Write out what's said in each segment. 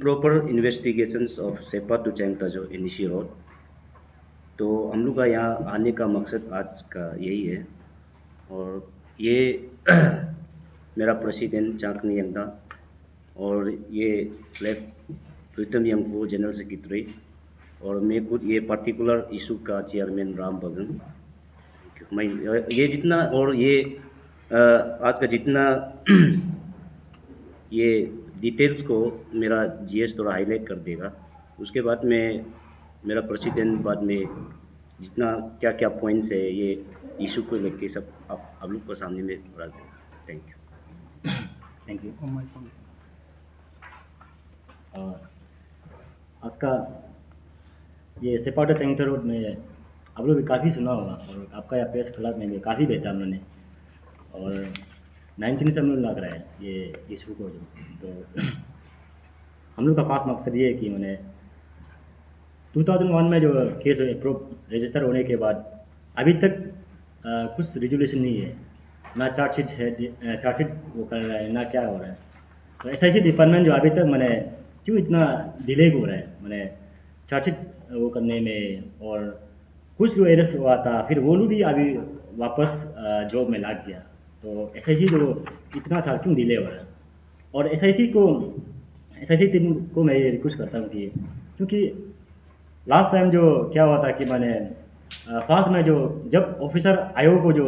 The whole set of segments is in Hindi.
improper investigations of Seppa to Chayangtajo इनिशी रोड। तो हम लोग का यहाँ आने का मकसद आज का यही है। और ये मेरा प्रेसिडेंट चाकनी यंगदा और ये लेफ्ट प्रीतम यंगफू जनरल सेक्रेटरी और मैं खुद ये पर्टिकुलर इशू का चेयरमैन राम बगन। मैं ये जितना और ये आज का जितना ये डिटेल्स को मेरा जीएस थोड़ा हाईलाइट कर देगा। उसके बाद में मेरा प्रेसिडेंट बाद में जितना क्या क्या पॉइंट्स है ये इशू को लेके सब आप लोग को सामने में रख देगा। Thank you. Thank you. आज का ये सेपा टू चैंगताजो रोड में आप लोग भी काफ़ी सुना होगा और आपका यहाँ प्रेस क्लब में भी काफ़ी भेजा हम लोगों ने और 19 से हम लोग लग रहा है ये इशू को जो। तो हम लोग का खास मकसद ये है कि मैंने 2001 में जो केस अप्रूव रजिस्टर होने के बाद अभी तक कुछ रिजोल्यूशन नहीं है, ना चार्जशीट है, चार्जशीट वो कर रहा है ना क्या हो रहा है। तो एसआईसी डिपार्टमेंट जो अभी तक मैंने क्यों इतना डिले हो रहा है मैंने चार्जशीट वो करने में, और कुछ जो एरेस्ट हुआ था फिर वो लोग भी अभी वापस जॉब में लग गया। तो एसआईसी जो इतना साल क्यों डिले हो रहा है। और एसआईसी टीम को मैं ये रिक्वेस्ट करता हूँ कि क्योंकि लास्ट टाइम जो क्या हुआ था कि मैंने फास्ट में जो जब ऑफिसर आयोग को जो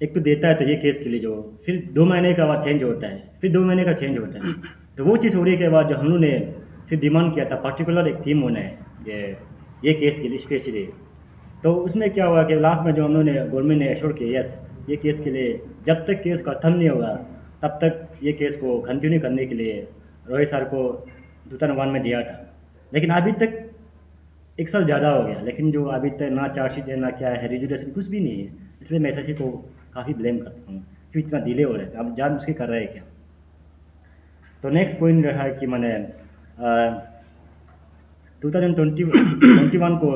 एक तो देता है तो ये केस के लिए जो फिर 2 महीने का बाद चेंज होता है, फिर 2 महीने का चेंज होता है। तो वो चीज़ होने के बाद जो हम लोग ने फिर डिमांड किया था पर्टिकुलर एक थीम होना है ये केस के लिए स्पेशली। तो उसमें क्या हुआ कि लास्ट में जो हम लोग ने गवर्नमेंट ने एश्योर किया यस ये केस के लिए जब तक केस खत्म नहीं होगा तब तक ये केस को कंटिन्यू करने के लिए रोहित सर को 2001 में दिया था। लेकिन अभी तक 1 साल ज़्यादा हो गया, लेकिन जो अभी तक ना चार्जशीट है ना क्या है रिजोल्यूशन कुछ भी नहीं है। इसलिए मैं एसआईसी को काफ़ी ब्लेम करता हूँ क्यों इतना डिले हो रहा है, अब जान उसके कर रहे हैं क्या। तो नेक्स्ट पॉइंट रहा है कि मैंने 2021 को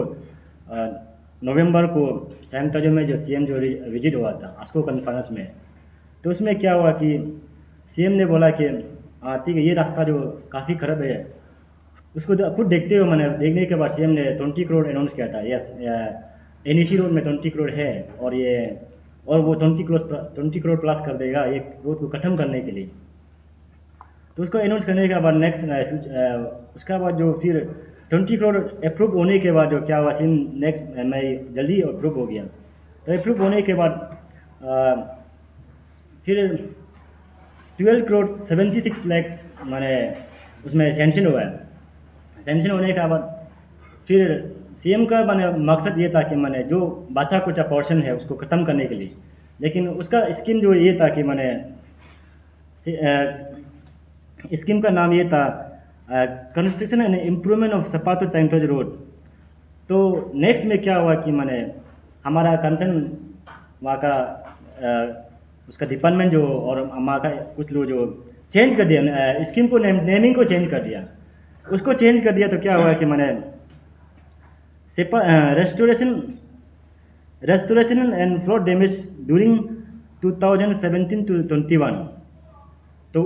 नवंबर को चैंगताजो में जो सीएम जो विजिट हुआ था आस्को कॉन्फ्रेंस में, तो उसमें क्या हुआ कि सीएम ने बोला कि ठीक है ये रास्ता जो काफ़ी खराब है उसको खुद देखते हुए मैंने देखने के बाद सीएम ने 20 करोड़ अनाउंस किया था। यस एनईसी रोड में 20 करोड़ है और वो 20 करोड़ प्लस कर देगा ये रोड को ख़त्म करने के लिए। तो उसको अनाउंस करने के बाद नेक्स्ट उसका बाद जो फिर 20 करोड़ अप्रूव होने के बाद जो क्या हुआ सीन नेक्स्ट मैं जल्दी अप्रूव हो गया। तो अप्रूव होने के बाद फिर 12 करोड़ 76 लाख मैंने उसमें सेंक्शन हुआ है। सेंक्शन होने के बाद फिर सीएम का मैंने मकसद ये था कि मैंने जो बचा कुचा पोर्शन है उसको ख़त्म करने के लिए, लेकिन उसका स्कीम जो ये था कि मैंने स्कीम का नाम ये था construction and improvement of Seppa to Chayangtajo road. तो नेक्स्ट में क्या हुआ कि मैंने हमारा कंसर्न वहाँ का उसका डिपार्टमेंट जो और हमारा का कुछ लोग जो चेंज कर दिया स्कीम को नेमिंग को चेंज कर दिया, उसको चेंज कर दिया। तो क्या हुआ कि मैंने सेपा restoration and flood damage during 2017 to 21। तो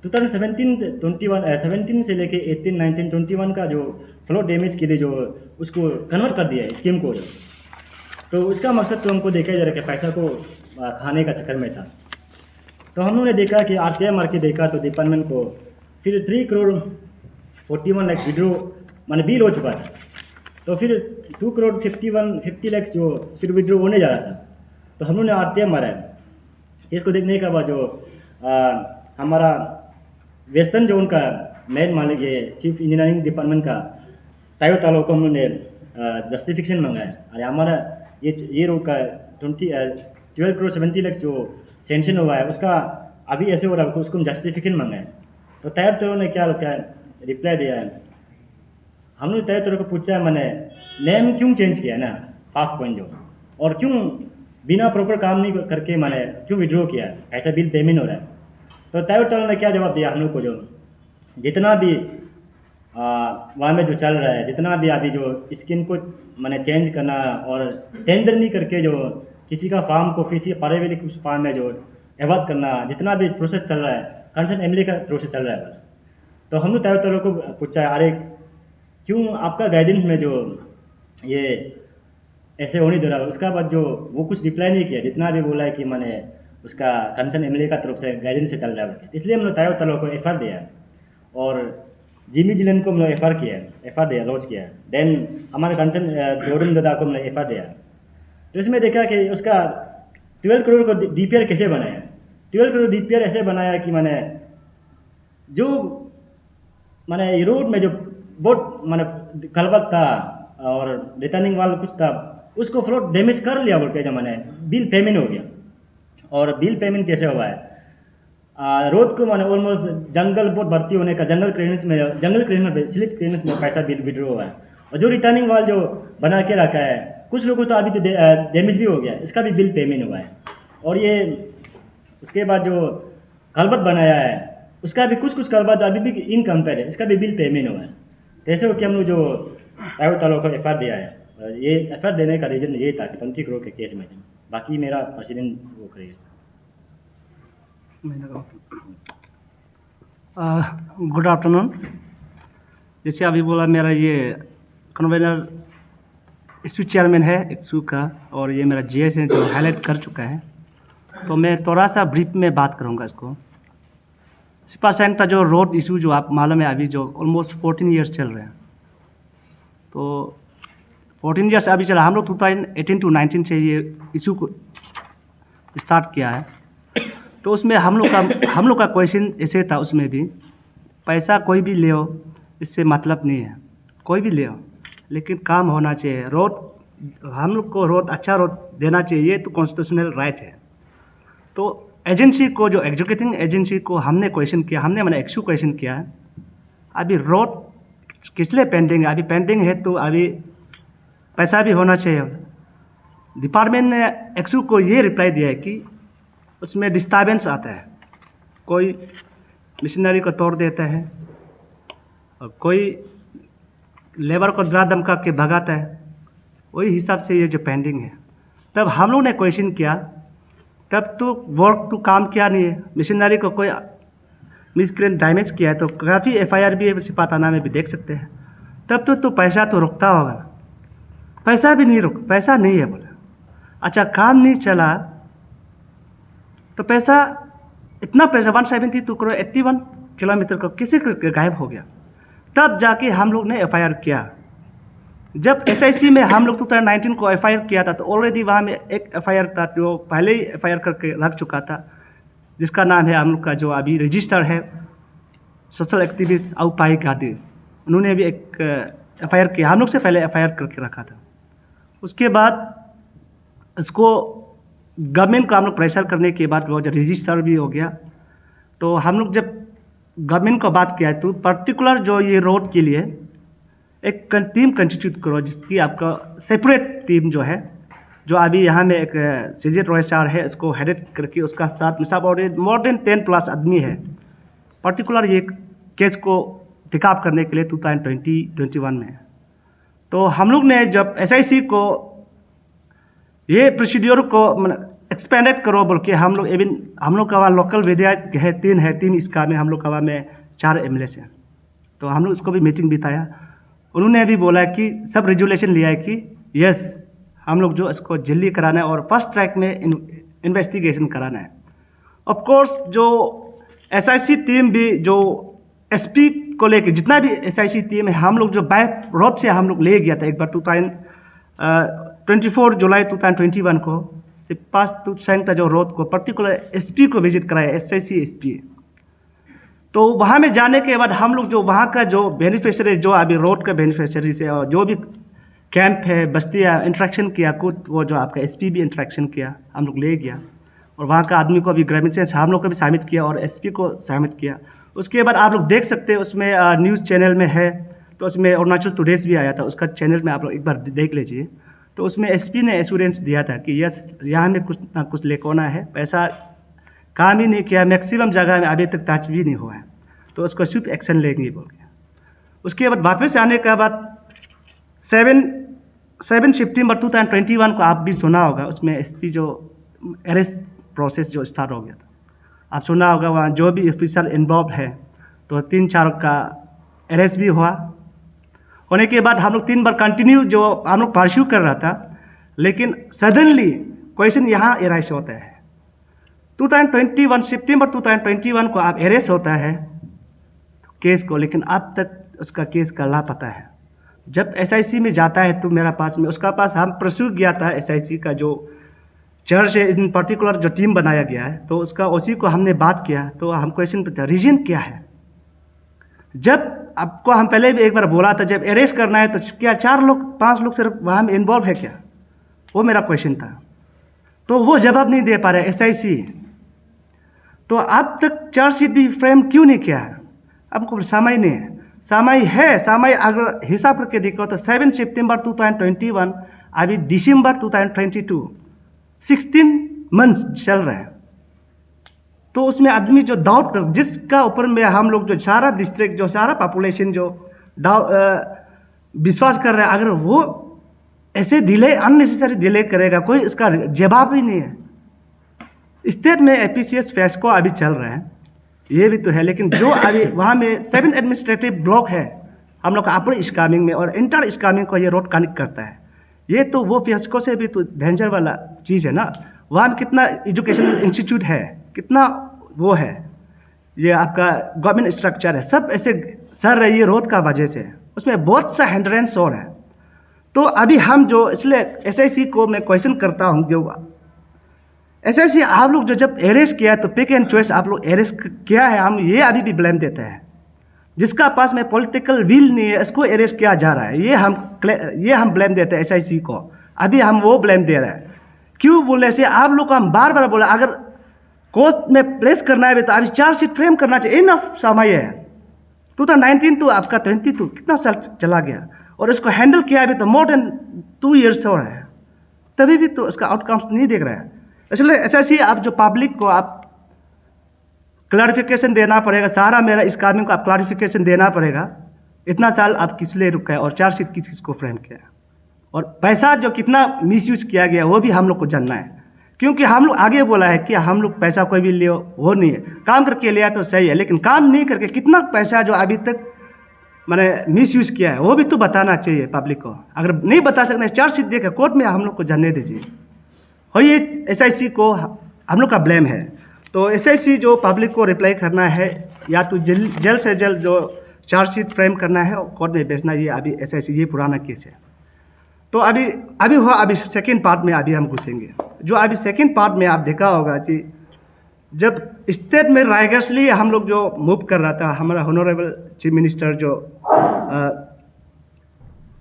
17 से लेके 18, 19, 21 का जो फ्लोड डैमेज के लिए जो उसको कन्वर्ट कर दिया है स्कीम को। तो उसका मकसद तो हमको देखा जा रहा है कि पैसा को खाने का चक्कर में था। तो हम लोगों ने देखा कि आरटीआई मार के देखा तो डिपार्टमेंट को फिर 3 करोड़ 41 लाख विड्रो माने बिल हो चुका था। तो फिर 2 करोड़ 50 लाख जो फिर विड्रो होने जा रहा था। तो हम लोगों ने आरटीआई मारा है। इसको देखने के बाद जो हमारा वेस्टर्न जोन का मेन मालिक है चीफ इंजीनियरिंग डिपार्टमेंट का तायो तालो को हम लोगों ने जस्टिफिकेशन मंगाया। और हमारा ये रोड का 12 करोड़ 70 लाख जो सेंक्शन हुआ है उसका अभी ऐसे हो रहा है उसको हम जस्टिफिकेशन मंगाए। तो तायो तालो ने क्या रिप्लाई दिया है, हम लोग तायो तालो को पूछा है मैंने नेम क्यों चेंज किया ना फास्ट पॉइंट जो, और क्यों बिना प्रॉपर काम नहीं करके मैंने क्यों विड्रॉ किया, ऐसा बिल पेमेंट हो रहा है। तो तायो तालो ने क्या जवाब दिया हम लोग को, जो जितना भी वहाँ में जो चल रहा है जितना भी अभी जो स्कीम को मैंने चेंज करना और टेंडर नहीं करके जो किसी का फार्म को किसी पारिवारिक उस फार्म में जो एवत करना जितना भी प्रोसेस चल रहा है कंसर्न एमएलए का प्रोसेस चल रहा है। तो हम लोग तायो तालो को पूछा, अरे क्यों आपका गाइडेंस में जो ये ऐसे होने दे रहा है, उसका बाद जो वो कुछ रिप्लाई नहीं किया, जितना भी बोला है कि मैंने उसका कंसर्न एमएलए का तरफ से गाइडेंस से चल रहा है, इसलिए हम लोग तायो तालो को एफआर दिया और जिमी जिलन को हम लोग एफआर दिया लॉन्च किया। देन हमारे कंसर्न जोरन दादा को हमने एफआर दिया। तो इसमें देखा कि उसका 12 करोड़ को डीपीआर कैसे बनाया। 12 करोड़ डीपीआर ऐसे बनाया कि मैंने जो मैंने रोड में जो बहुत मैंने कलबत था और रिटर्निंग वाल कुछ था, उसको फ्लोट डैमेज कर लिया बोल के जो मैंने बिल पेमेंट हो गया। और बिल पेमेंट कैसे हुआ है, रोड को मैंने ऑलमोस्ट जंगल बहुत भर्ती होने का जंगल क्लियरेंस में स्लिप क्लियरेंस में पैसा विड्रॉ हुआ है। और जो रिटर्निंग वाल जो बना के रखा है, कुछ लोगों तो अभी तो डैमेज भी हो गया, इसका भी बिल पेमेंट हुआ है। और ये उसके बाद जो कलबत बनाया है, उसका भी कुछ कलबत अभी भी इनकम्प्लीट है, इसका भी बिल पेमेंट हुआ है। ऐसे हो कि हम लोग जो तायो तालो को एफआर दिया है, ये एफआर देने का रीज़न ये था कि 20 करोड़ के केस में। बाकी मेरा प्रेसिडेंट वो करेगा। Good afternoon. जैसे अभी बोला, मेरा ये कन्वेनर इशू चेयरमैन है इशू का, और ये मेरा जीएस है जो हाईलाइट कर चुका है। तो मैं थोड़ा सा ब्रीफ में बात करूँगा इसको। 60% का जो रोड इशू जो आप मालूम है, अभी जो ऑलमोस्ट 14 ईयर्स चल रहे हैं। तो 14 ईयर्स अभी चला, हम लोग 2018 to 19 से ये इशू को स्टार्ट किया है। तो उसमें हम लोग का क्वेश्चन ऐसे था, उसमें भी पैसा कोई भी ले हो, इससे मतलब नहीं है, कोई भी ले हो, लेकिन काम होना चाहिए। रोड हम लोग को अच्छा रोड देना चाहिए, ये तो कॉन्स्टिट्यूशनल राइट है। तो एजेंसी को, जो एग्जीक्यूटिंग एजेंसी को हमने क्वेश्चन किया, मैंने इशू क्वेश्चन किया है, अभी रोड किस लिए पेंडिंग है। अभी पेंडिंग है तो अभी पैसा भी होना चाहिए। डिपार्टमेंट ने इशू को ये रिप्लाई दिया है कि उसमें डिस्टर्बेंस आता है, कोई मशीनरी को तोड़ देता है और कोई लेबर को डरा धमका के भगाता है, वही हिसाब से ये जो पेंडिंग है। तब हम लोग ने क्वेश्चन किया, तब तो वर्क तो काम किया नहीं है, मशीनरी को कोई मिसक्रेंट डैमेज किया है तो काफ़ी एफआईआर भी है, सिपा थाना में भी देख सकते हैं। तब तो पैसा तो रुकता होगा, पैसा भी नहीं पैसा नहीं है बोला। अच्छा, काम नहीं चला तो पैसा, इतना पैसा 172 करोड़ 81 किलोमीटर को किसी के गायब हो गया। तब जाके हम लोग ने एफआईआर किया। जब एसआईसी में हम लोग 2019 को एफआईआर किया था, तो ऑलरेडी वहाँ में एक एफआईआर था जो पहले ही एफआईआर करके रख चुका था, जिसका नाम है हम लोग का जो अभी रजिस्टर है, सोशल एक्टिविस्ट आउपाई गादी, उन्होंने भी एक एफआईआर किया, हम लोग से पहले एफआईआर करके रखा था। उसके बाद इसको गवर्नमेंट को हम लोग प्रेशर करने के बाद वो जो रजिस्टर भी हो गया। तो हम लोग जब गवर्नमेंट को बात किया तो पर्टिकुलर जो ये रोड के लिए एक टीम कंस्टिट्यूट करो, जिसकी आपका सेपरेट टीम जो है, जो अभी यहाँ में एक सीजेट रॉयसार है, इसको हेडेड करके उसका साथ में सब और मोर देन 10+ आदमी है पर्टिकुलर ये केस को टेकअप करने के लिए 2020-21 में। तो हम लोग ने जब एसआईसी को ये प्रोसीड्योर को एक्सपेंडेड करो बोल के हम लोग का वहाँ लोकल विधायक है 3 इसका में, हम लोग का वहाँ में 4 एमएलए हैं। तो हम लोग उसको भी मीटिंग बिताया, उन्होंने भी बोला कि सब रेजुलेशन लिया है कि यस हम लोग जो इसको जल्दी कराना है और फर्स्ट ट्रैक में इन्वेस्टिगेशन कराना है। ऑफ कोर्स जो एसआईसी टीम भी जो एसपी को लेकर जितना भी एसआईसी टीम है, हम लोग जो बाय रोड से हम लोग ले गया था एक बार 24 जुलाई 2021 को सिपा टू जो रोड को पर्टिकुलर एसपी को विजिट कराया, एसआईसी एसपी। तो वहाँ में जाने के बाद हम लोग जो वहाँ का जो बेनिफिशियरी, जो अभी रोड का बेनिफिशियरी से और जो भी कैंप है बस्तियाँ इंट्रैक्शन किया, कुछ वो जो आपका एसपी भी इंट्रैक्शन किया, हम लोग ले गया और वहाँ का आदमी को भी ग्रामीण से हम लोग को भी शामिल किया और एसपी को शामिल किया। उसके बाद आप लोग देख सकते हैं उसमें न्यूज़ चैनल में है, तो उसमें अरुणाचल टुडेज भी आया था, उसका चैनल में आप लोग एक बार देख लीजिए। तो उसमें एसपी ने एश्योरेंस दिया था कि यस यहाँ में कुछ ना कुछ लेकोना है, पैसा काम ही नहीं किया, मैक्सिमम जगह में अभी तक टच भी नहीं हुआ है, तो उसको स्विफ्ट एक्शन लेंगे बोल के। उसके बाद वापस आने के बाद 7 सितंबर 2021 को आप भी सुना होगा, उसमें एसपी जो अरेस्ट प्रोसेस जो स्टार्ट हो गया था, आप सुना होगा। वहाँ जो भी ऑफिसर इन्वॉल्व है तो 3-4 का अरेस्ट भी हुआ। होने के बाद हम लोग 3 बार कंटिन्यू जो हम लोग परस्यू कर रहा था, लेकिन सडनली क्वेश्चन यहाँ अरेस्ट होता है। 2021 सितंबर 2021 को आप अरेस्ट होता है केस को, लेकिन अब तक उसका केस का लापता है। जब SIC में जाता है तो मेरा पास में उसका पास हम परस्यू किया था, SIC का जो चर्च है इन पर्टिकुलर जो टीम बनाया गया है, तो उसका OC को हमने बात किया तो हम क्वेश्चन पूछा रीजन क्या है। जब आपको हम पहले भी एक बार बोला था, जब अरेस्ट करना है तो क्या 4 लोग 5 लोग सिर्फ वहाँ में इन्वॉल्व है क्या, वो मेरा क्वेश्चन था। तो वो जवाब नहीं दे पा रहे SIC। तो अब तक चार्जशीट भी फ्रेम क्यों नहीं किया है, हमको समय नहीं है। समय अगर हिसाब करके देखो तो 7 सितंबर 2021 अभी दिसंबर 2022 16 मंथ चल रहा है। तो उसमें आदमी जो डाउट कर, जिसका ऊपर में हम लोग जो सारा डिस्ट्रिक्ट जो सारा पॉपुलेशन जो विश्वास कर रहा है, अगर वो ऐसे डिले अननेसेसरी डिले करेगा, कोई इसका जवाब ही नहीं है। स्टेट में APCS फेस्को अभी चल रहा है, ये भी तो है, लेकिन जो अभी वहाँ में 7 एडमिनिस्ट्रेटिव ब्लॉक है हम लोग का अपर स्कामिंग में, और इंटर स्कामिंग को ये रोड कनेक्ट करता है। ये तो वो फेस्को से भी तो डेंजर वाला चीज़ है ना। वहाँ में कितना एजुकेशनल इंस्टीट्यूट है, कितना वो है, ये आपका गवर्नमेंट स्ट्रक्चर है, सब ऐसे सर रही है रोड का वजह से, उसमें बहुत सा हिंड्रेंस और है। तो अभी हम जो इसलिए SIC को मैं क्वेश्चन करता हूँ, जो SIC आप लोग जो जब अरेस्ट किया तो पिक एंड चॉइस आप लोग अरेस्ट किया है, हम ये अभी भी ब्लेम देते हैं। जिसका पास में पॉलिटिकल विल नहीं है इसको अरेस्ट किया जा रहा है, ये हम ब्लेम देते हैं SIC को। अभी हम वो ब्लेम दे रहे हैं, क्यों बोलने से आप लोग को हम बार बार बोला, अगर कोर्ट में प्लेस करना है तो अभी चार्जशीट फ्रेम करना चाहिए, इनफ समय है। 2019 तो आपका 22 कितना साल चला गया, और इसको हैंडल किया अभी तो मोर देन 2 ईयर्स हो रहा है, तभी भी तो उसका आउटकम्स नहीं देख रहा है। इसलिए SIC आप जो पब्लिक को आप क्लैरिफिकेशन देना पड़ेगा, सारा मेरा इस काम को आप क्लैरिफिकेशन देना पड़ेगा। इतना साल आप किस लिए रुका है, और चार्जशीट किस किस को फ्रेम किया, और पैसा जो कितना मिसयूज किया गया वो भी हम लोग को जानना है। क्योंकि हम लोग आगे बोला है कि हम लोग पैसा कोई भी ले वो नहीं है, काम करके लिया तो सही है, लेकिन काम नहीं करके कितना पैसा जो अभी तक मैंने मिसयूज किया है वो भी तो बताना चाहिए पब्लिक को। अगर नहीं बता सकते चार्जशीट देकर कोर्ट में हम लोग को जानने दीजिए। और ये SIC को हम लोग का ब्लेम है। तो SIC जो पब्लिक को रिप्लाई करना है, या तो जल्द से जल्द जो चार्जशीट फ्रेम करना है और कोर्ट में भेजना, ये अभी SIC ये पुराना केस है। तो अभी सेकेंड पार्ट में अभी हम घुसेंगे। जो अभी सेकेंड पार्ट में आप देखा होगा कि जब स्टेट में राइगर्सली हम लोग जो मूव कर रहा था, हमारा ऑनरेबल चीफ मिनिस्टर जो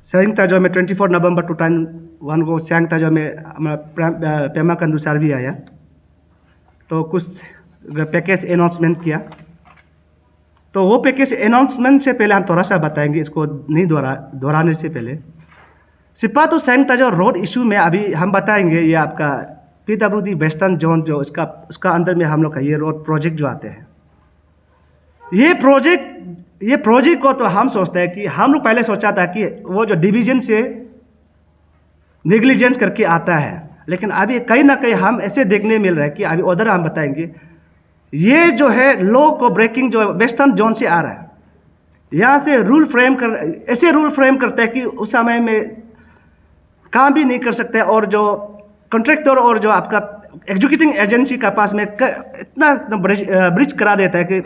सियांग ताजो में 24 नवंबर 2001 को सियांग ताजो में हमारा पेमा खांडू सर भी आया, तो कुछ पैकेज अनाउंसमेंट किया। तो वो पैकेज अनाउंसमेंट से पहले हम थोड़ा सा बताएंगे, इसको नहीं दोहराने से पहले। सिपा तो सियांग ताजो रोड इशू में अभी हम बताएंगे, ये आपका PWD वेस्टर्न जोन जो उसका अंदर में हम लोग का ये रोड प्रोजेक्ट जो आते हैं, ये प्रोजेक्ट को तो हम सोचते हैं कि हम लोग पहले सोचा था कि वो जो डिवीजन से नेग्लिजेंस करके आता है, लेकिन अभी कहीं ना कहीं हम ऐसे देखने मिल रहा है कि अभी उधर हम बताएंगे, ये जो है लॉ को ब्रेकिंग जो वेस्टर्न जोन से आ रहा है, यहाँ से ऐसे रूल फ्रेम करते हैं कि उस समय में काम भी नहीं कर सकते, और जो कॉन्ट्रैक्टर और जो आपका एग्जीक्यूटिंग एजेंसी का पास में इतना ब्रिज करा देता है कि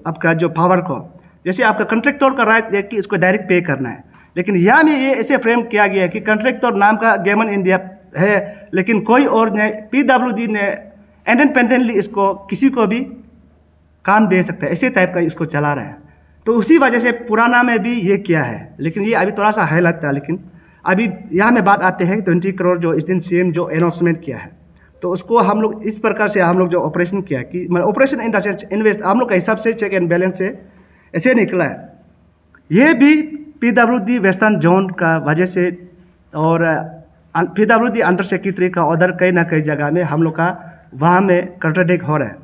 आपका जो पावर को, जैसे आपका कॉन्ट्रैक्टर का राइट है कि इसको डायरेक्ट पे करना है, लेकिन यहाँ में ये ऐसे फ्रेम किया गया है कि कॉन्ट्रैक्टर नाम का गेमन इंडिया है, लेकिन कोई और ने PWD ने इंडिपेंडेंटली इसको किसी को भी काम दे सकता है, इसी टाइप का इसको चला रहा है। तो उसी वजह से पुराना में भी ये किया है, लेकिन ये अभी थोड़ा सा हाईलाइट था। लेकिन अभी यहाँ में बात आते हैं 20 करोड़ जो इस दिन CM जो अनाउंसमेंट किया है, तो उसको हम लोग इस प्रकार से हम लोग जो ऑपरेशन किया कि मतलब operation in the sense invest हम लोग के हिसाब से चेक एंड बैलेंस से ऐसे निकला है। ये भी PWD वेस्टर्न जोन का वजह से, और PWD अंडर सेक्रेटरी का ऑर्डर कहीं ना कहीं जगह में हम लोग का वहाँ में कंट्राडिक्ट हो रहा है,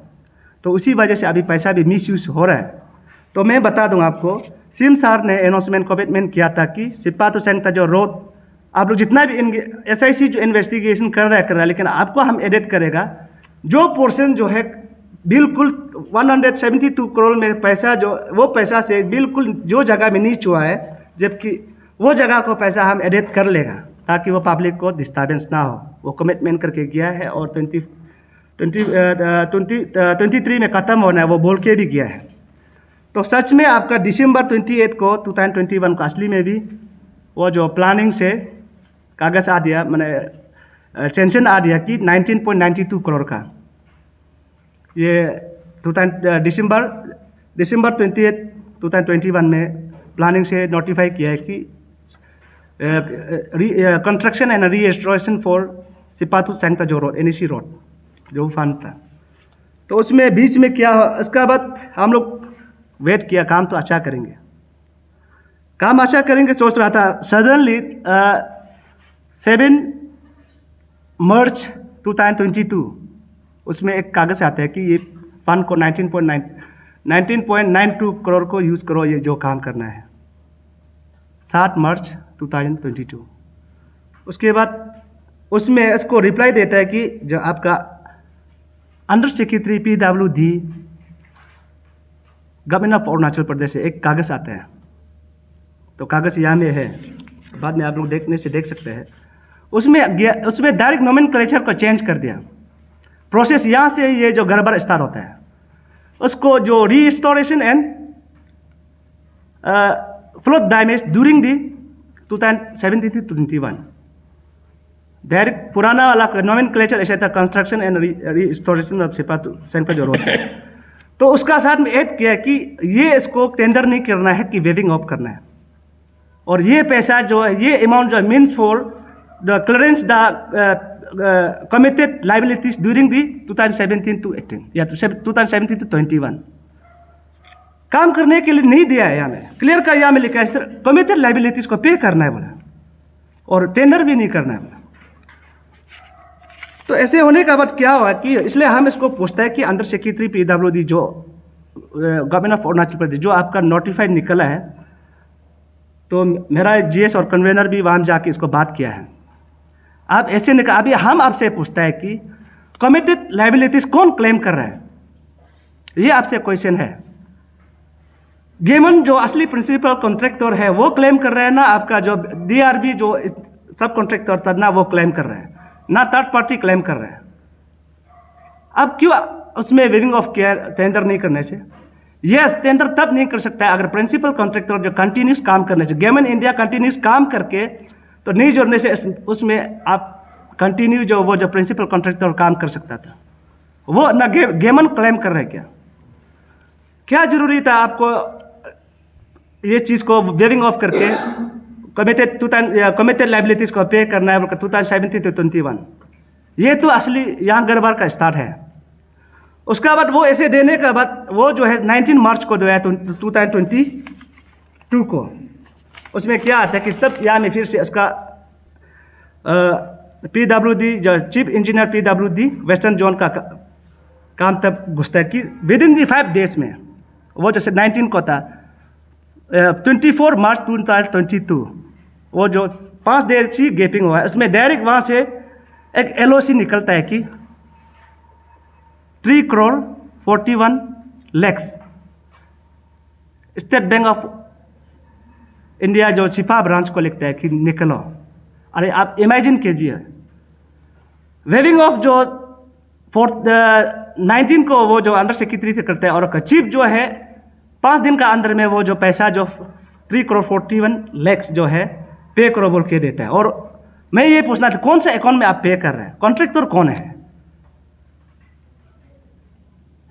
तो उसी वजह से अभी पैसा भी मिसयूज हो रहा है। तो मैं बता दूं आपको, CM सर ने अनाउंसमेंट कमिटमेंट किया था कि सिपा तो सेंग जो रोड आप लोग जितना भी SIC जो इन्वेस्टिगेशन कर रहा है, लेकिन आपको हम एडिट करेगा जो पोर्शन जो है बिल्कुल 172 करोड़ में पैसा जो वो पैसा से बिल्कुल जो जगह में नहीं छुआ है, जबकि वो जगह को पैसा हम एडिट कर लेगा ताकि वो पब्लिक को डिस्टर्बेंस ना हो। वो कमिटमेंट करके गया है और 23 में ख़त्म होना है वो बोल के भी गया है। तो सच में आपका दिसंबर 28 को 2021 को असली में भी वो जो प्लानिंग से कागज़ आ दिया, मैंने सेंशन आ दिया कि 19.92 करोड़ का ये दिसंबर 28 2021 में प्लानिंग से नोटिफाई किया है कि construction and restoration for Seppa to Chayangtajo road NEC road जो फंड था। तो उसमें बीच में क्या हो, उसका बाद हम लोग वेट किया, काम तो अच्छा करेंगे, काम अच्छा करेंगे सोच रहा था। सडनली 7 मार्च 2022 उसमें एक कागज़ आता है कि ये फंड को 19.92 करोड़ को यूज़ करो, ये जो काम करना है। 7 मार्च 2022 उसके बाद उसमें इसको रिप्लाई देता है कि जो आपका under secretary PWD government of Arunachal Pradesh से एक कागज़ आता है। तो कागज़ यहाँ में है, बाद में आप लोग देख सकते हैं। उसमें डायरेक्ट नोमेनक्लेचर को चेंज कर दिया। प्रोसेस यहाँ से ये जो गड़बड़ स्टार्ट होता है उसको जो restoration and flood damage during the 2017-21 direct पुराना वाला नोमेनक्लेचर ऐसा था, construction and restoration of Seppa to Chayangtajo road. तो उसका साथ में ऐड किया कि ये इसको टेंडर नहीं करना है कि वेविंग ऑफ करना है, और ये पैसा जो है ये अमाउंट जो है means for the clearance the committed liabilities during the 2017-18 या 2017-21 काम करने के लिए नहीं दिया है। यहाँ में क्लियर का यहाँ में लिखा है सर कमिटेड लाइबिलिटीज को पे करना है बोला, और टेंडर भी नहीं करना है बोला। तो ऐसे होने का बाद क्या हुआ कि इसलिए हम इसको पूछता है कि अंडर सेक्रेटरी PWD जो गवर्नमेंट ऑफ अरुणाचल प्रदेश जो आपका नोटिफाइड निकला है, तो मेरा GS और कन्वेनर भी वहाँ जाके इसको बात किया है। आप ऐसे निकल, अभी हम आपसे पूछता है कि कमिटेड लाइबिलिटीज कौन क्लेम कर रहा है, ये आपसे क्वेश्चन है। गेमन जो असली प्रिंसिपल कॉन्ट्रैक्टर है वो क्लेम कर रहा है ना, आपका जो DRB जो सब कॉन्ट्रैक्टर था ना वो क्लेम कर रहा है, ना थर्ड पार्टी क्लेम कर रहा है। अब क्यों उसमें वेविंग ऑफ केयर टेंडर नहीं करने से? यस, टेंडर तब नहीं कर सकता है अगर प्रिंसिपल कॉन्ट्रैक्टर जो कंटिन्यूस काम करने से, गेमन इंडिया कंटिन्यूस काम करके तो नहीं जोड़ने से उसमें आप कंटिन्यू जो वो जो प्रिंसिपल कॉन्ट्रैक्टर काम कर सकता था, वो ना गेमन क्लेम कर रहे हैं। क्या जरूरी था आपको ये चीज़ को वेविंग ऑफ करके कमिटेड लाइबिलिटीज को पे करना है 2017-21? ये तो असली यहाँ गड़बड़ का स्टार्ट है। उसका बाद वो ऐसे देने का बाद वो जो है 19 मार्च को जो है 2022 को उसमें क्या आता है कि तब यहाँ में फिर से उसका PWD जो chief engineer PWD western zone का काम तब घुसता है कि विद इन दी 5 डेज में वो जैसे 19 को था 24 मार्च 2022 वो जो 5 देर की गैपिंग हुआ है उसमें डायरेक्ट वहाँ से एक LOC निकलता है कि 3 crore 41 lakh state bank of India जो छिपा ब्रांच को लिखता है कि निकलो। अरे आप इमेजिन कीजिए, वेविंग ऑफ जो 19 को वो जो अंडर सेक्रेटरी से करता है और चीफ जो है 5 दिन का अंदर में वो जो पैसा जो 3 करोड़ 41 लाख जो है पे करो बोल के देता है। और मैं ये पूछना था कौन सा अकाउंट में आप पे कर रहे हैं, कॉन्ट्रैक्टर कौन है?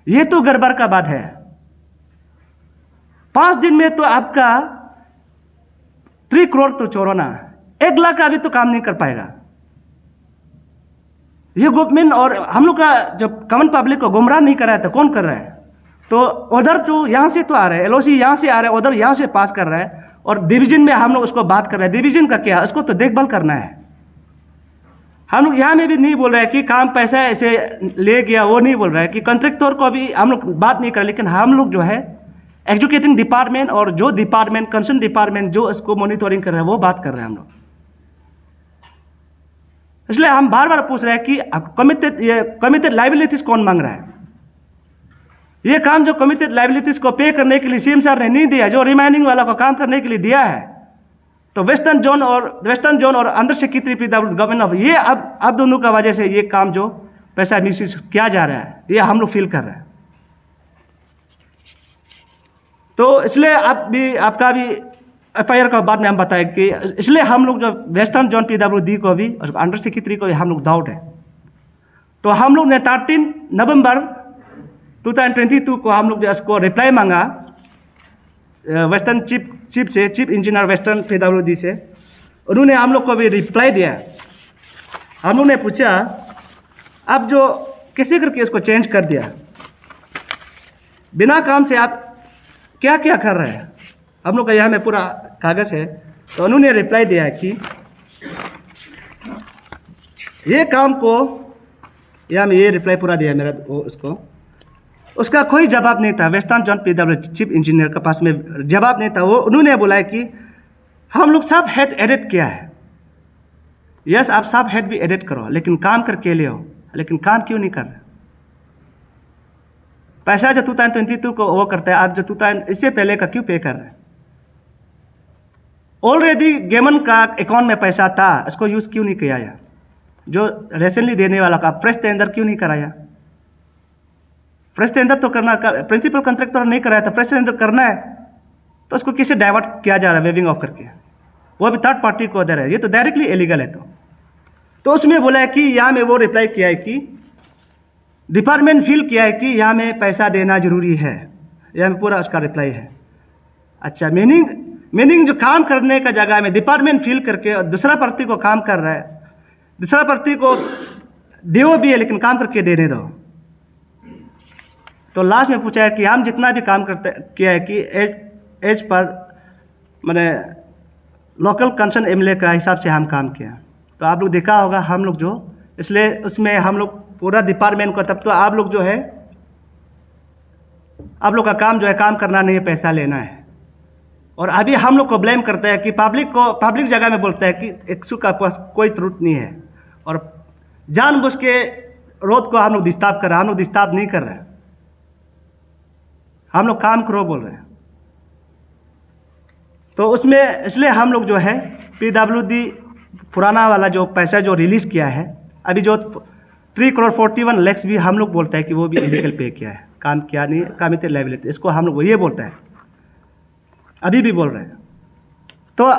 ये तो गड़बड़ का बात है। 5 दिन में तो आपका 3 करोड़ तो छोड़ो ना, 1 लाख का भी तो काम नहीं कर पाएगा। ये गवर्नमेंट और हम लोग का जब कॉमन पब्लिक को गुमराह नहीं कर रहा है तो कौन कर रहा है? तो उधर तो यहाँ से तो आ रहा है, LOC यहाँ से आ रहा है, उधर यहाँ से पास कर रहा है, और डिवीजन में हम लोग उसको बात कर रहे हैं। डिवीजन का क्या, उसको तो देखभाल करना है। हम लोग यहाँ में भी नहीं बोल रहे हैं कि काम पैसा ऐसे ले गया, वो नहीं बोल रहा है कि कॉन्ट्रैक्टर को भी हम लोग बात नहीं कर, लेकिन हम लोग जो है एजुकेटिंग डिपार्टमेंट और जो डिपार्टमेंट कंसर्न डिपार्टमेंट जो इसको मॉनिटरिंग कर रहे हैं वो बात कर रहे हैं हम लोग। इसलिए हम बार बार पूछ रहे हैं कि कमिटेड लाइबिलिटीज कौन मांग रहा है? ये काम जो कमिटेड लाइबिलिटीज को पे करने के लिए सीएम सर ने नहीं दिया, जो रिमाइनिंग वाला को काम करने के लिए दिया है, तो वेस्टर्न जोन और under secretary PWD government of, ये अब दोनों का वजह से ये काम जो पैसा मिसयूज किया जा रहा है, ये हम लोग फील कर रहे हैं। तो इसलिए आपका भी एफआईआर का बाद में हम बताएं कि इसलिए हम लोग जो वेस्टर्न जोन पीडब्ल्यूडी को भी और अंडर सेक्रेटरी को भी हम लोग डाउट है। तो हम लोग ने 13 नवंबर 2022 को हम लोग इसको रिप्लाई मांगा western chief engineer western PWD से। उन्होंने हम लोग को भी रिप्लाई दिया। हम लोग ने पूछा आप जो कैसे करके इसको चेंज कर दिया, बिना काम से आप क्या क्या कर रहे हैं। हम लोग का यहाँ में पूरा कागज़ है। तो उन्होंने रिप्लाई दिया कि ये काम को, यहाँ में ये रिप्लाई पूरा दिया मेरा उसको, उसका कोई जवाब नहीं था। Western zone PWD chief engineer के पास में जवाब नहीं था। वो उन्होंने बोला है कि हम लोग सब हेड एडिट किया है। यस, आप सब हेड भी एडिट करो, लेकिन काम करके ले हो, लेकिन काम क्यों नहीं कर रहे। पैसा जो 2022 को वो करता है, आप जो 2000 इससे पहले का क्यों पे कर रहे हैं। ऑलरेडी गेमन का अकाउंट में पैसा था, इसको यूज़ क्यों नहीं किया है। जो रिसेंटली देने वाला का फ्रेश टेंडर क्यों नहीं कराया। फ्रेश टेंडर तो करना, प्रिंसिपल कॉन्ट्रैक्टर नहीं कराया था, फ्रेश टेंडर करना है तो उसको किसे डाइवर्ट किया जा रहा है वेविंग ऑफ करके, वो भी थर्ड पार्टी को दे रहा है। ये तो डायरेक्टली इलीगल है। तो उसमें बोला है कि यहाँ में वो रिप्लाई किया है कि डिपार्टमेंट फील किया है कि यहाँ में पैसा देना जरूरी है। यहाँ में पूरा उसका रिप्लाई है। अच्छा, मीनिंग जो काम करने का जगह में डिपार्टमेंट फील करके और दूसरा पार्टी को काम कर रहा है, दूसरा पार्टी को डीओ भी है लेकिन काम करके देने दो। तो लास्ट में पूछा है कि हम जितना भी काम करते किया है कि एज पर मैंने लोकल कंसर्न एमएलए का हिसाब से हम काम किया। तो आप लोग देखा होगा हम लोग जो, इसलिए उसमें हम लोग पूरा डिपार्टमेंट को, तब तो आप लोग जो है, आप लोग का काम जो है काम करना नहीं है, पैसा लेना है। और अभी हम लोग को ब्लेम करते हैं कि पब्लिक जगह में बोलता है कि एक्सू का पास कोई त्रुटि नहीं है, और जानबूझ के रोड को हम लोग डिस्टर्ब कर रहे हैं। हम लोग डिस्टर्ब नहीं कर रहे हैं, हम लोग काम करो बोल रहे हैं। तो उसमें इसलिए हम लोग जो है पीडब्ल्यूडी पुराना वाला जो पैसा जो रिलीज़ किया है, अभी जो 3,41 लाख भी हम लोग बोलते हैं कि वो भी इलीगल पे किया है, काम किया नहीं, कमिटेड लायबिलिटी, इसको हम लोग ये बोलता है, अभी भी बोल रहे हैं। तो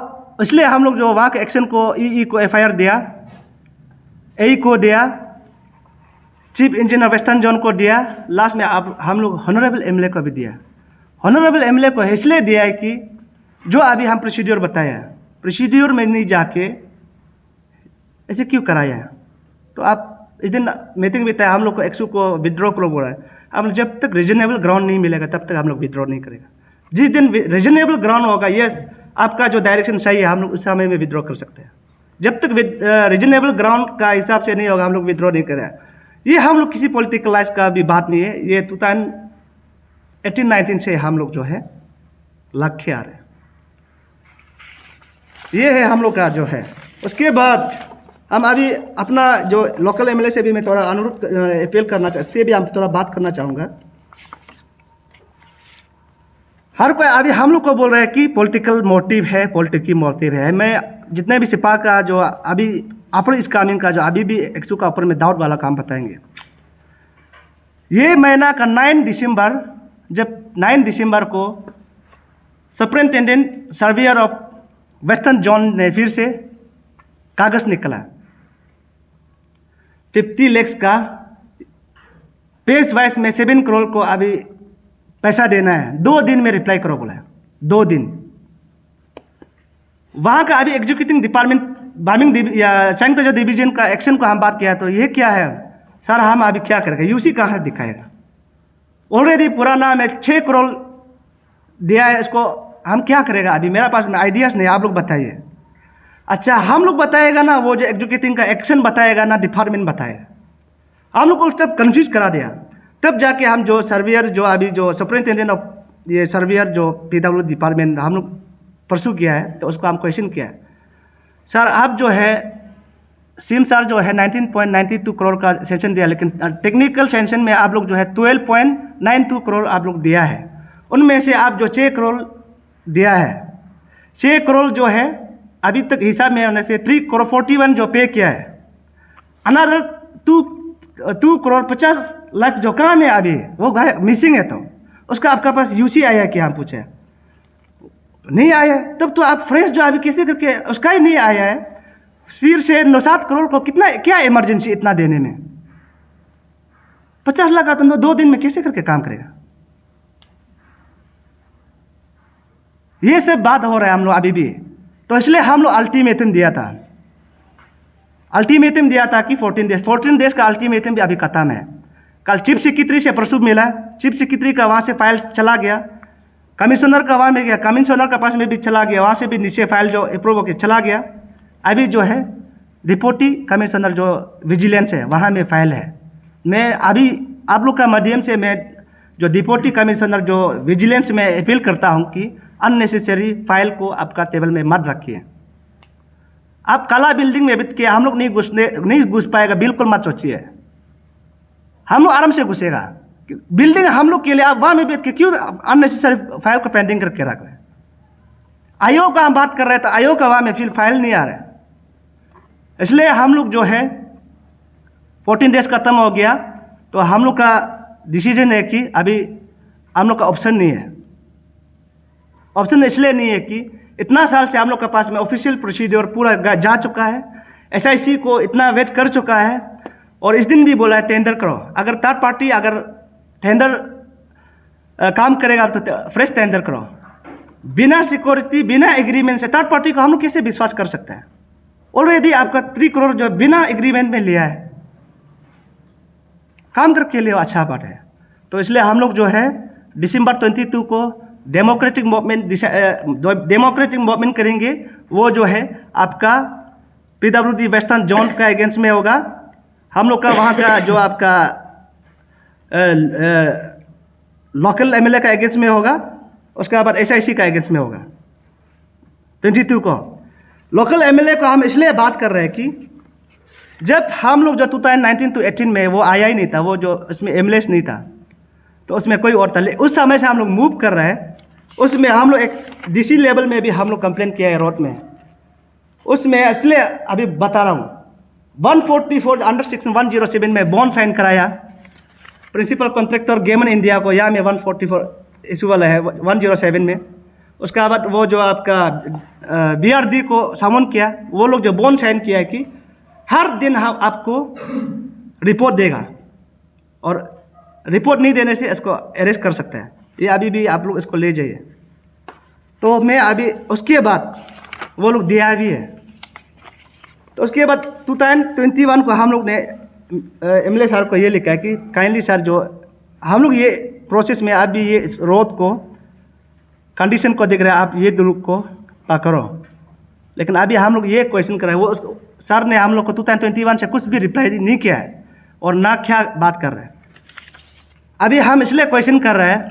इसलिए हम लोग जो वहाँ के एक्शन को ई को एफआईआर दिया, ए को दिया, चीफ इंजीनियर वेस्टर्न जोन को दिया, लास्ट में अब हम लोग हॉनरेबल एमएलए को भी दिया। हॉनरेबल एमएलए को इसलिए दिया है कि जो अभी हम प्रोसीड्योर बताया, प्रोसीड्योर में नहीं जाके ऐसे क्यों कराया है। तो आप इस दिन मीटिंग भी तय, हम लोग को एक्सू को विड्रॉ करो बोला है। अब जब तक रीजनेबल ग्राउंड नहीं मिलेगा तब तक हम लोग विड्रॉ नहीं करेगा। जिस दिन रीजनेबल ग्राउंड होगा, यस आपका जो डायरेक्शन सही है, हम लोग उस समय में विड्रॉ कर सकते हैं। जब तक रीजनेबल ग्राउंड का हिसाब से नहीं होगा, हम लोग विड्रॉ नहीं करें। ये हम लोग किसी पॉलिटिकलाइज का भी बात नहीं है, ये 2018-19 से हम लोग जो है लक्ष्य आ रहे हैं, ये है हम लोग का जो है। उसके बाद हम अभी अपना जो लोकल एमएलए से भी मैं थोड़ा अनुरोध अपील करना से भी हम थोड़ा बात करना चाहूँगा। हर कोई अभी हम लोग को बोल रहे हैं कि पॉलिटिकल मोटिव है। मैं जितने भी सिपा का जो अभी अपर स्कैमिंग का जो अभी भी एक्सू का ऊपर में डाउट वाला काम बताएंगे। ये महीना का 9 दिसंबर, जब 9 दिसंबर को superintendent surveyor of western zone ने फिर से कागज़ निकला 50 लाख का, पेज वाइज में 7 करोड़ को अभी पैसा देना है। 2 दिन में रिप्लाई करो बोला है, 2 दिन। वहाँ का अभी एग्जीक्यूटिंग डिपार्टमेंट बार्मिंग या संयुक्त जो डिवीजन का एक्शन को हम बात किया, तो ये क्या है सर, हम अभी क्या करेंगे, यूसी कहाँ दिखाएगा। ऑलरेडी पुराना में 6 करोड़ दिया है, इसको हम क्या करेगा। अभी मेरा पास में आइडियाज़ नहीं, आप लोग बताइए। अच्छा, हम लोग बताएगा ना, वो जो एग्जीक्यूटिंग का एक्शन बताएगा ना, डिपार्टमेंट बताएगा। हम लोग को तब कन्फ्यूज करा दिया। तब जाके हम जो सर्वेयर जो अभी जो सुपरिटेंडेंट ऑफ ये सर्वेयर जो पीडब्ल्यू डिपार्टमेंट हम लोग परसू किया है, तो उसको हम क्वेश्चन किया है, सर आप जो है सीएमआर जो है 19.92 करोड़ का सेंक्शन दिया, लेकिन टेक्निकल सेंक्शन में आप लोग जो है 12.92 करोड़ आप लोग दिया है। उनमें से आप जो 6 करोड़ दिया है, 6 करोड़ जो है अभी तक हिसाब में होने से 3 करोड़ 41 जो पे किया है। अनदर 2 करोड़ 50 लाख जो काम है अभी वो मिसिंग है, तो उसका आपका पास यूसी आया क्या? हम पूछे नहीं आया है। तब तो आप फ्रेश जो अभी कैसे करके उसका ही नहीं आया है, फिर से 9-7 करोड़ को कितना क्या इमरजेंसी इतना देने में? 50 लाख आता तो 2 दिन में कैसे करके काम करेगा? ये सब बात हो रहा है हम लोग अभी भी। तो इसलिए हम लोग अल्टीमेटम दिया था, कि 14 डेज का अल्टीमेटम भी अभी खत्म है। कल चीफ सेक्रेटरी से प्रसूप मिला, चीफ सेक्रेटरी का वहाँ से फाइल चला गया, कमिश्नर का वहाँ में गया, कमिश्नर के पास में भी चला गया, वहाँ से भी नीचे फाइल जो अप्रूव होकर चला गया। अभी जो है डिप्टी कमिश्नर जो विजिलेंस है वहाँ में फाइल है। मैं अभी आप लोग का माध्यम से मैं जो डिप्टी कमिश्नर जो विजिलेंस में अपील करता हूँ कि अननेसेसरी फाइल को आपका टेबल में मत रखिए। आप काला बिल्डिंग में बैठ के हम लोग नहीं घुस पाएगा, बिल्कुल मत सोचिए। हम लोग आराम से घुसेगा बिल्डिंग हम लोग के लिए। आप वहाँ में बैठ के क्यों अननेसेसरी फाइल को पेंडिंग करके रख रहे हैं? आयोग का हम बात कर रहे हैं तो आयोग का वहाँ में फिर फाइल नहीं आ रहा है। इसलिए हम लोग जो है 14 डेज खत्म हो गया, तो हम लोग का डिसीजन है कि अभी हम लोग का ऑप्शन नहीं है। ऑप्शन इसलिए नहीं है कि इतना साल से हम लोग के पास में ऑफिशियल प्रोसीड्योर पूरा जा चुका है, एसआईसी को इतना वेट कर चुका है, और इस दिन भी बोला है टेंडर करो। अगर थर्ड पार्टी अगर टेंडर काम करेगा तो फ्रेश टेंडर करो। बिना सिक्योरिटी बिना एग्रीमेंट से थर्ड पार्टी को हम लोग कैसे विश्वास कर सकते हैं? ऑलरेडी आपका 3 करोड़ जो बिना एग्रीमेंट में लिया है, काम करके लिए अच्छा बात है। तो इसलिए हम लोग जो है दिसंबर 22 को डेमोक्रेटिक मूवमेंट करेंगे। वो जो है आपका पीडब्ल्यूडी वेस्टर्न जोन का अगेंस्ट में होगा, हम लोग का वहाँ का जो आपका लोकल एमएलए का अगेंस्ट में होगा, उसके बाद एसआईसी का अगेंस्ट में होगा 22 को। लोकल एमएलए को हम इसलिए बात कर रहे हैं कि जब हम लोग जो 2019 to 18 में वो आया ही नहीं था, वो जो उसमें एमएलए नहीं था, तो उसमें कोई और था। उस समय से हम लोग मूव कर रहे हैं। उसमें हम लोग एक डीसी लेवल में भी हम लोग कंप्लेन किया है रोड में। उसमें इसलिए अभी बता रहा हूँ 144 अंडर सेक्शन 107 में बॉन्ड साइन कराया प्रिंसिपल कॉन्ट्रैक्टर गेमन इंडिया को। यहाँ में 144 इशू वाला है 107 में। उसके बाद वो जो आपका बीआरडी को समन किया, वो लोग जो बॉन्ड साइन किया है कि हर दिन हम आपको रिपोर्ट देगा, और रिपोर्ट नहीं देने से इसको अरेस्ट कर सकता है। ये अभी भी आप लोग इसको ले जाइए। तो मैं अभी उसके बाद वो लोग दिया भी है। तो उसके बाद 2021 को हम लोग ने एमएलए साहब को ये लिखा है कि काइंडली सर जो हम लोग ये प्रोसेस में अभी ये रोड को कंडीशन को देख रहे हैं, आप ये दुरुक को करो। लेकिन अभी हम लोग ये क्वेश्चन कर रहे हैं, वो सर ने हम लोग को 2021 से कुछ भी रिप्लाई नहीं किया है और ना क्या बात कर रहे हैं। अभी हम इसलिए क्वेश्चन कर रहे हैं,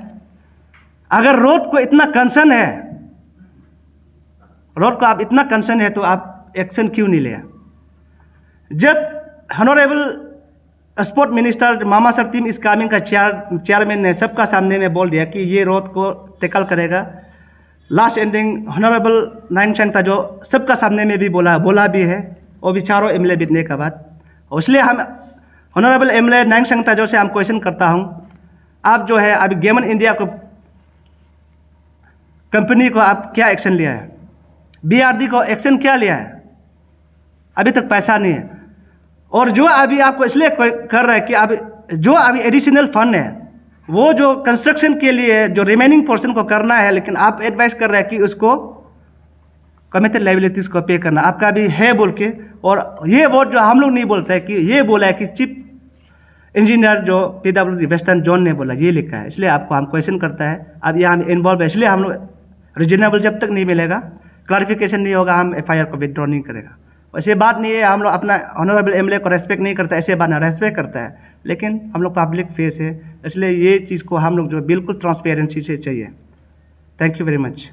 अगर रोड को इतना कंसर्न है, रोड को आप इतना कंसर्न है, तो आप एक्शन क्यों नहीं लिया? जब हॉनरेबल स्पोर्ट मिनिस्टर मामा सर टीम इस कामिंग का चेयरमैन ने सबका सामने में बोल दिया कि ये रोड को टैकल करेगा, लास्ट एंडिंग हॉनरेबल नाइंग चंगता जो सबका सामने में भी बोला भी है, वो भी चारों एमएलए बीतने के बाद। इसलिए हम हॉनरेबल एमएलए नाइंग चंगता जो से हम क्वेश्चन करता हूँ, आप जो है अभी गेमन इंडिया को कंपनी को आप क्या एक्शन लिया है? बीआरडी को एक्शन क्या लिया है? अभी तक पैसा नहीं है। और जो अभी आपको इसलिए कर रहा है कि अभी जो अभी एडिशनल फंड है, वो जो कंस्ट्रक्शन के लिए जो रिमेनिंग पोर्शन को करना है, लेकिन आप एडवाइस कर रहे हैं कि उसको कमिटेड लायबिलिटीज को पे करना आपका भी है बोल के। और ये वर्ड जो हम लोग नहीं बोलते है कि ये बोला है कि चीफ इंजीनियर जो पीडब्ल्यूडी वेस्टर्न जोन ने बोला, ये लिखा है। इसलिए आपको हम क्वेश्चन करता है, अब यहाँ हम इन्वॉल्व है, इसलिए हम लोग रीजनेबल जब तक नहीं मिलेगा, क्लैरिफिकेशन नहीं होगा, हम एफआईआर को विड्रॉ नहीं करेगा। वैसे बात नहीं है हम लोग अपना ऑनरेबल एमएलए को रेस्पेक्ट नहीं करता, ऐसे बात ना रेस्पेक्ट करता है, लेकिन हम लोग पब्लिक फेस है, इसलिए ये चीज़ को हम लोग जो बिल्कुल ट्रांसपेरेंसी से चाहिए। Thank you very much.